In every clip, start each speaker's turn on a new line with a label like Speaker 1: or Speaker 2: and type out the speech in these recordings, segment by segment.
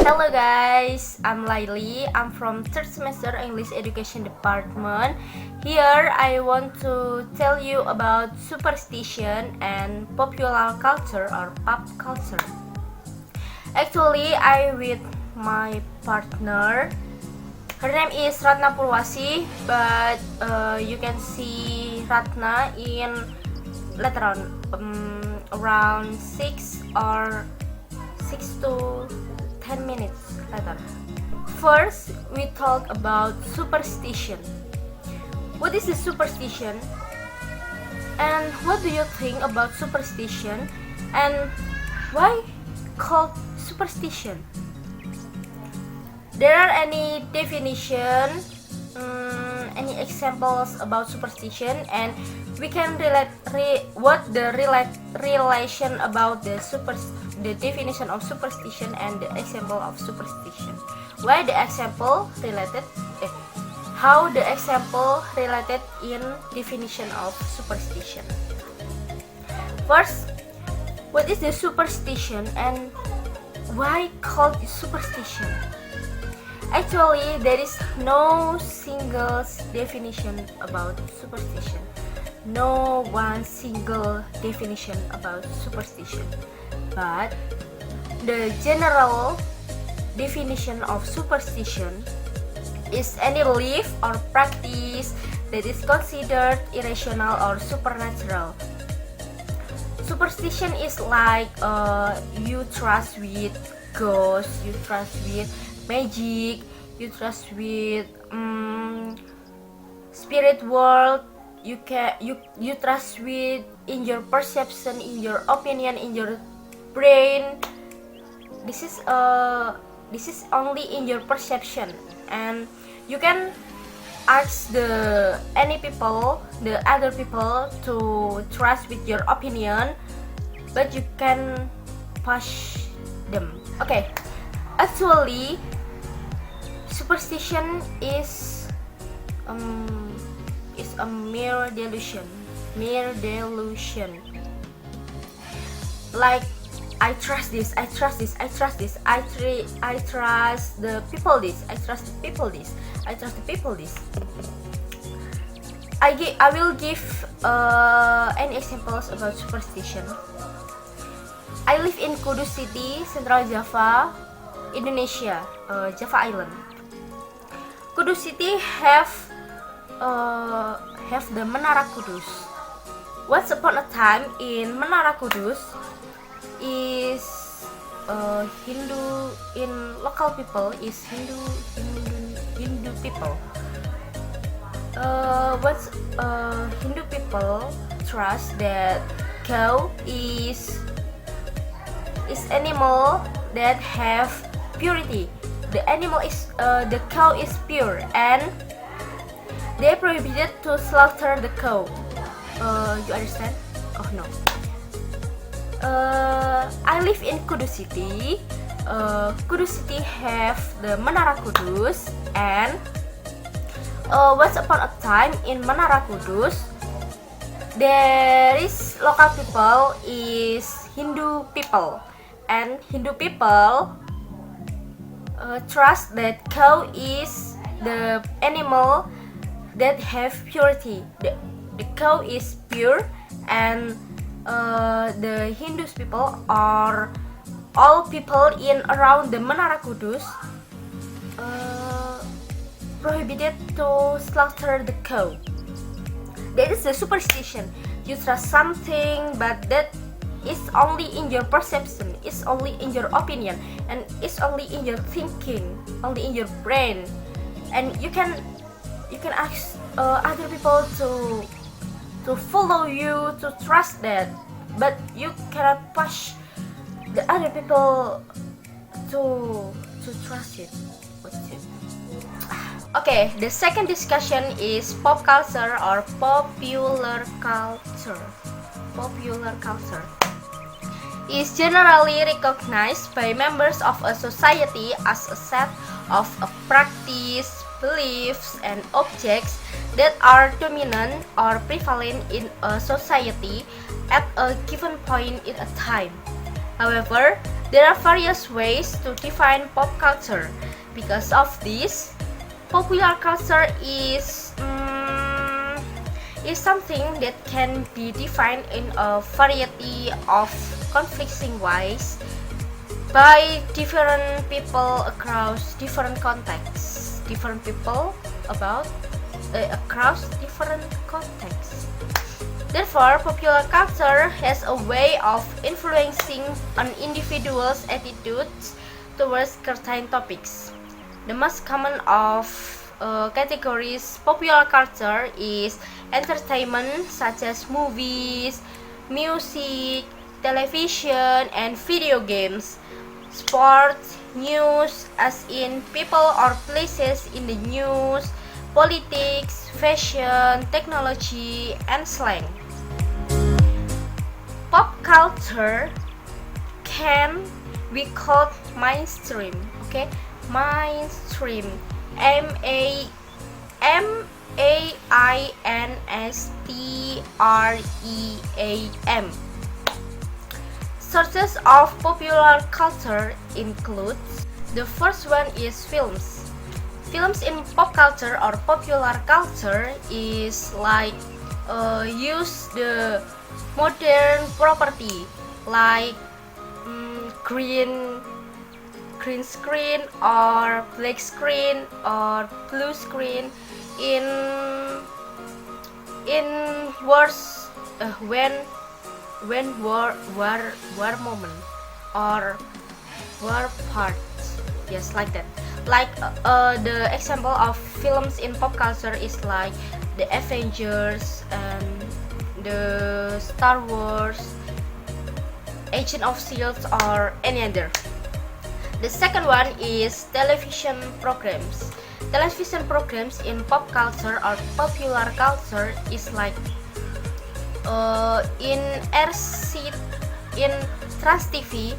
Speaker 1: Hello guys, I'm Laili. I'm from third semester English Education Department. Here I want to tell you about superstition and popular culture or pop culture. Actually, I with my partner. Her name is Ratna Purwasih, but you can see Ratna in later on, around 6 to 10 minutes later. First, we talk about superstition. What is the superstition? And what do you think about superstition? And why called superstition? There are any definition, any examples about superstition, and we can what the relation about the definition of superstition and the example of superstition. Why the example related? How the example related in definition of superstition. First, what is the superstition and why called superstition? Actually, there is no single definition about superstition. No one single definition about superstition. But the general definition of superstition is any belief or practice that is considered irrational or supernatural. Superstition is like you trust with ghosts, you trust with magic, you trust with spirit world. You trust with in your perception, in your opinion, in your brain. This is only in your perception, and you can ask the other people to trust with your opinion, but you can push them. Okay, actually, superstition is a mere delusion. Like I trust this, I trust this, I trust this, I trust the people this, I trust the people this, I trust the people this. I will give any examples about superstition. I live in Kudus City, Central Java, Indonesia, Java Island. Kudus City have the Menara Kudus. Once upon a time in Menara Kudus is Hindu, in local people is Hindu people. Hindu people trust that cow is animal that have purity. The cow is pure, and they prohibited to slaughter the cow. You understand? Oh no. I live in Kudus City. Kudus City have the Menara Kudus, and once upon a time in Menara Kudus, there is local people is Hindu people, and Hindu people trust that cow is the animal that have purity. The cow is pure, and the Hindus people or all people in around the Menara Kudus prohibited to slaughter the cow. That is the superstition. You trust something, but that is only in your perception, it's only in your opinion, and it's only in your thinking, only in your brain. And you can ask other people to follow you, to trust that, but you cannot push the other people to trust it. Okay, the second discussion is pop culture or popular culture. Popular culture is generally recognized by members of a society as a set of a practice, beliefs, and objects that are dominant or prevalent in a society at a given point in a time. However, There are various ways to define pop culture. Because of this, popular culture is something that can be defined in a variety of conflicting ways by different people across different contexts. Across different contexts. Therefore, popular culture has a way of influencing an individual's attitudes towards certain topics. The most common of categories popular culture is entertainment, such as movies, music, television, and video games. Sports, news, as in people or places in the news, politics, fashion, technology, and slang. Pop culture can be called mainstream, okay? Mainstream, mainstream. Sources of popular culture include: the first one is films. Films in pop culture or popular culture is like use the modern property like green screen or black screen or blue screen in words when war moment or war parts, yes, like that. Like the example of films in pop culture is like the Avengers and the Star Wars, Agent of Shield, or any other. The second one is television programs. Television programs in pop culture or popular culture is like in Trans TV,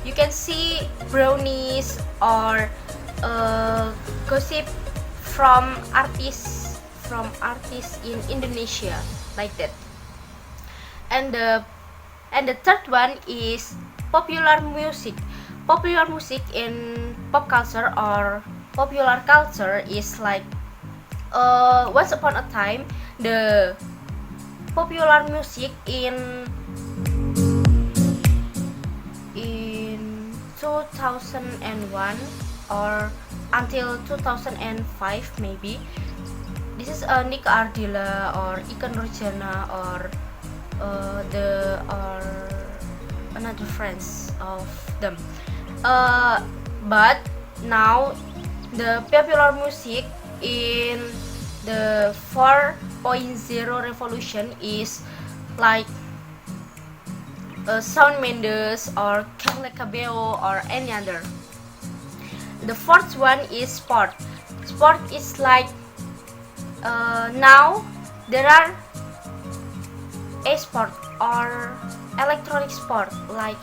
Speaker 1: you can see brownies or gossip from artists in Indonesia, like that. And the third one is popular music. Popular music in pop culture or popular culture is like once upon a time the popular music in 2001 or until 2005 maybe. This is Nika Ardila or Ika Nurjana or another friends of them. But now the popular music in the 4.0 revolution is like Shawn Mendes or Camila Cabello or any other. The fourth one is sport. Sport is like now there are e-sport or electronic sport like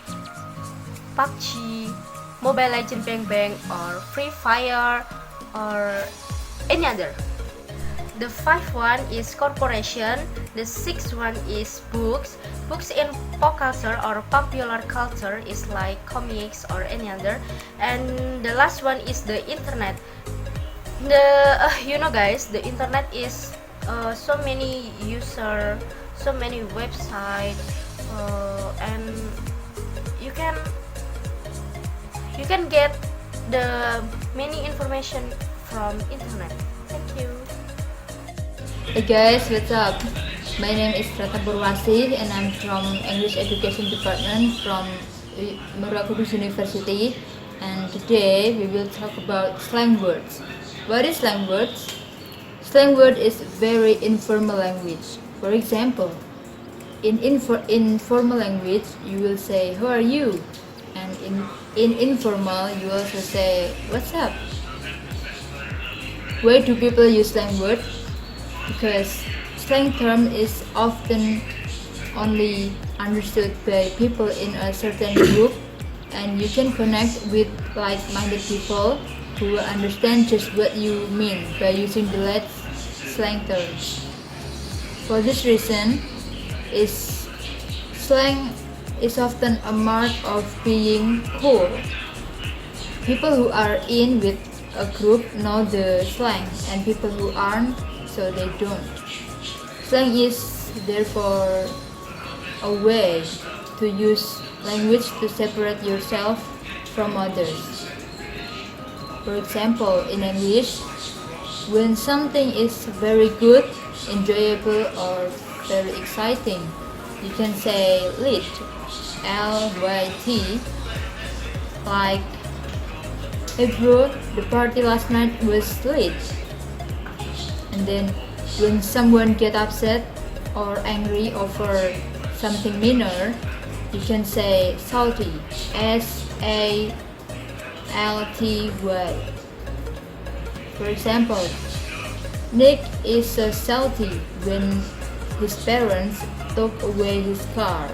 Speaker 1: PUBG, Mobile Legend Bang Bang or Free Fire or any other. The fifth one is corporation. The sixth one is books. Books in pop culture or popular culture is like comics or any other. And the last one is the internet. Guys, the internet is so many user, so many websites, and you can get the many information from internet. Thank you.
Speaker 2: Hey guys, what's up? My name is Ratna Purwasih and I'm from English Education Department from Kudus University, and today we will talk about slang words. What is slang words? Slang word is very informal language. For example, in informal language you will say how are you, and in informal you also say what's up. Why do people use slang word? Because slang term is often only understood by people in a certain group, and you can connect with like-minded people who will understand just what you mean by using the less slang terms. For this reason, slang is often a mark of being cool. People who are in with a group know the slang, and people who aren't, so they don't. Slang is therefore a way to use language to separate yourself from others. For example, in English, when something is very good, enjoyable, or very exciting, you can say lit, L-Y-T, like, "Hey bro, the party last night was lit." And then when someone gets upset or angry over something minor, you can say salty, S-A-L-T-Y. For example, Nick is so salty when his parents took away his car.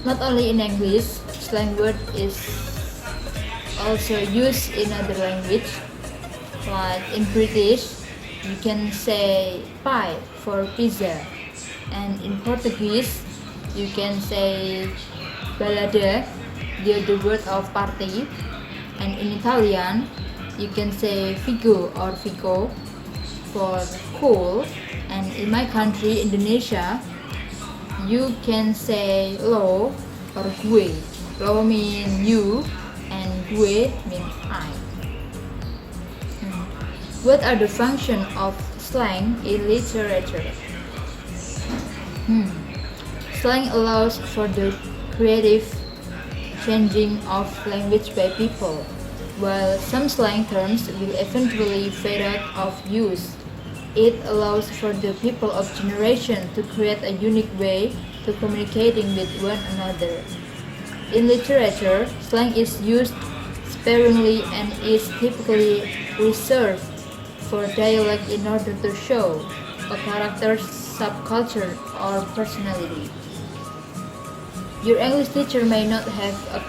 Speaker 2: Not only in English, slang word is also used in other language. Like in British, you can say pie for pizza, and in Portuguese, you can say balada, the word of party, and in Italian, you can say figo or fico for cool, and in my country, Indonesia, you can say lo or gue. Lo mean you and gue mean I. What are the functions of slang in literature? Slang allows for the creative changing of language by people, while some slang terms will eventually fade out of use. It allows for the people of generation to create a unique way to communicating with one another. In literature, slang is used sparingly and is typically reserved for dialect in order to show a character's subculture or personality. Your English teacher may not have a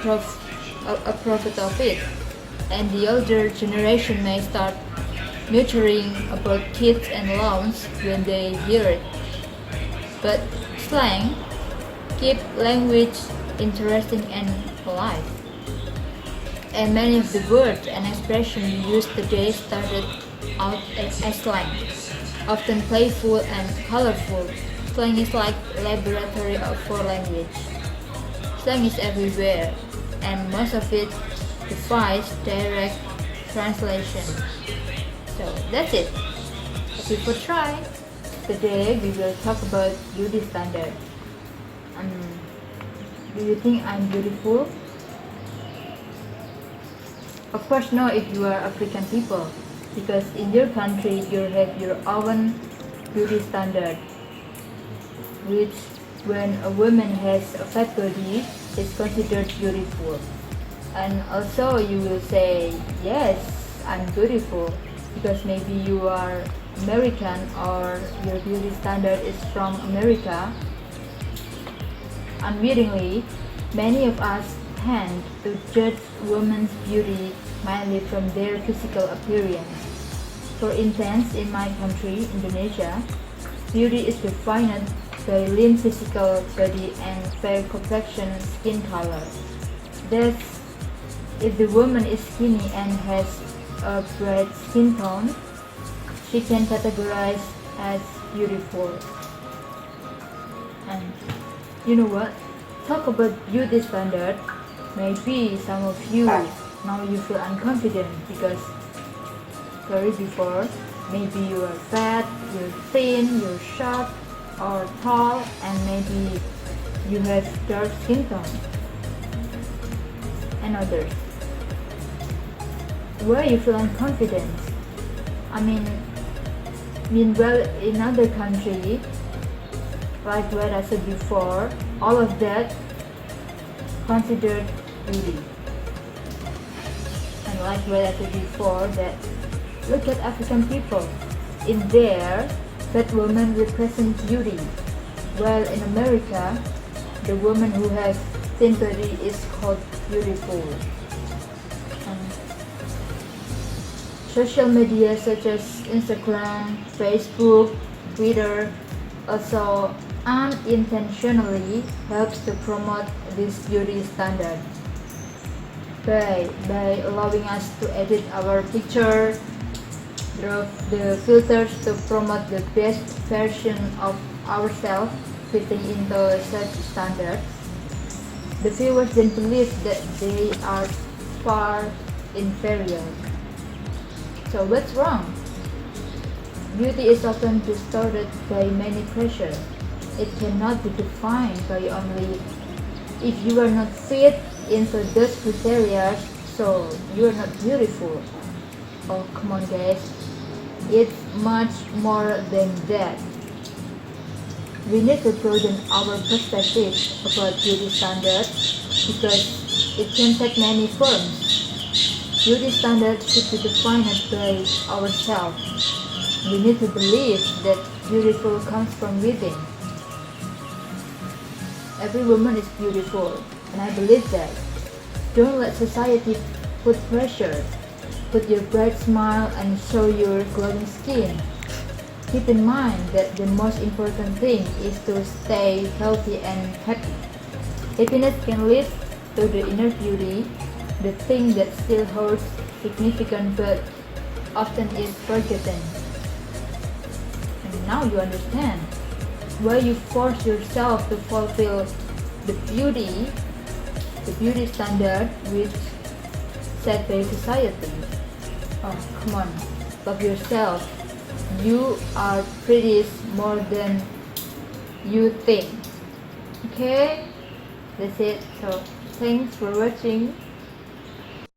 Speaker 2: profit of it, and the older generation may start nurturing about kids and loans when they hear it. But slang keep language interesting and alive. And many of the words and expressions used today started out as slang, often playful and colorful. Slang is like laboratory for language. Slang is everywhere, and most of it defies direct translation. So that's it. Happy for try. Today we will talk about beauty standard. Do you think I'm beautiful? Of course no if you are African people, because in your country you have your own beauty standard, which when a woman has a fat body is considered beautiful. And also you will say, yes, I'm beautiful, because maybe you are American or your beauty standard is from America. Unwittingly, many of us tend to judge women's beauty mainly from their physical appearance. For instance, in my country, Indonesia, beauty is defined by lean physical body and fair complexion skin color. Thus, if the woman is skinny and has a bright skin tone, she can categorize as beautiful. And you know what? Talk about beauty standard. Maybe some of you now you feel unconfident because sorry before, maybe you are fat, you're thin, you're short or tall, and maybe you have dark skin tone and others. Where you feel unconfident? Meanwhile in other country, like what I said before, all of that considered beauty. And like what I said before, that look at African people. In there, fat women represent beauty, while in America, the woman who has thin body is called beautiful. Social media such as Instagram, Facebook, Twitter also unintentionally helps to promote this beauty standard by allowing us to edit our picture, the filters to promote the best version of ourselves fitting into such standards. The viewers then believe that they are far inferior. So what's wrong? Beauty is often distorted by many pressure. It cannot be defined by only if you are not fit into those criteria, so you are not beautiful. Oh, come on guys. It's much more than that. We need to broaden our perspective about beauty standards because it can take many forms. Beauty standards should be defined by ourselves. We need to believe that beautiful comes from within. Every woman is beautiful, and I believe that. Don't let society put pressure. Put your bright smile and show your glowing skin. Keep in mind that the most important thing is to stay healthy and happy. Happiness can lead to the inner beauty, the thing that still holds significance but often is forgotten. And now you understand why you force yourself to fulfill the beauty standard which set by society. Oh, come on, love yourself. You are pretty more than you think. Okay, that's it. So thanks for watching.